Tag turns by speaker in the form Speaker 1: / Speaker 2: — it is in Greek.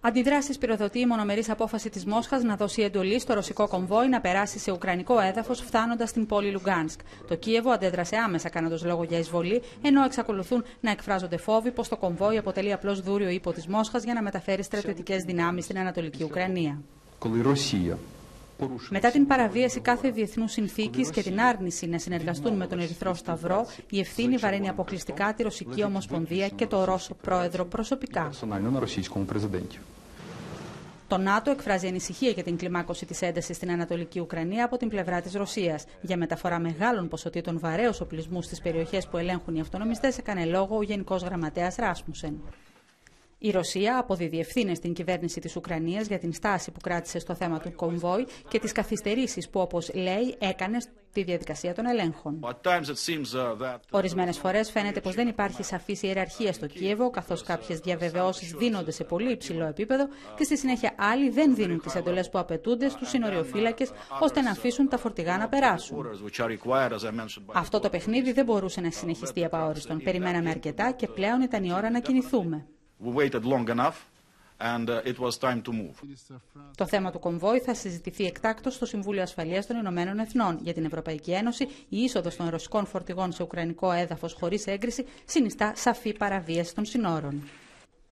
Speaker 1: Αντιδράσεις πυροδοτεί η μονομερής απόφαση της Μόσχας να δώσει εντολή στο ρωσικό κομβόι να περάσει σε ουκρανικό έδαφος φτάνοντας στην πόλη Λουγκάνσκ. Το Κίεβο αντέδρασε άμεσα κάνοντας λόγο για εισβολή, ενώ εξακολουθούν να εκφράζονται φόβοι πως το κομβόι αποτελεί απλώς δούριο ύπο της Μόσχας για να μεταφέρει στρατιωτικές δυνάμεις στην Ανατολική Ουκρανία. Μετά την παραβίαση κάθε διεθνούς συνθήκης και την άρνηση να συνεργαστούν με τον Ερυθρό Σταυρό, η ευθύνη βαραίνει αποκλειστικά τη Ρωσική Ομοσπονδία και το Ρώσο πρόεδρο προσωπικά. Το ΝΑΤΟ εκφράζει ανησυχία για την κλιμάκωση της έντασης στην Ανατολική Ουκρανία από την πλευρά της Ρωσίας. Για μεταφορά μεγάλων ποσοτήτων βαρέως οπλισμού στις περιοχές που ελέγχουν οι αυτονομιστές έκανε λόγο ο Γενικός Γραμματέας Ράσμουσεν. Η Ρωσία αποδίδει ευθύνες στην κυβέρνηση της Ουκρανίας για την στάση που κράτησε στο θέμα του κομβόι και τις καθυστερήσεις που, όπως λέει, έκανε στη διαδικασία των ελέγχων. Ορισμένες φορές φαίνεται πως δεν υπάρχει σαφής ιεραρχία στο Κίεβο, καθώς κάποιες διαβεβαιώσεις δίνονται σε πολύ υψηλό επίπεδο και στη συνέχεια άλλοι δεν δίνουν τις εντολές που απαιτούνται στους συνοριοφύλακες ώστε να αφήσουν τα φορτηγά να περάσουν. Αυτό το παιχνίδι δεν μπορούσε να συνεχιστεί επαόριστον. Περιμέναμε αρκετά και πλέον ήταν η ώρα να κινηθούμε. Το θέμα του κομβόι θα συζητηθεί εκτάκτως στο Συμβούλιο Ασφαλείας των Ηνωμένων Εθνών. Για την Ευρωπαϊκή Ένωση, η είσοδος των ρωσικών φορτηγών σε ουκρανικό έδαφος χωρίς έγκριση συνιστά σαφή παραβίαση των συνόρων.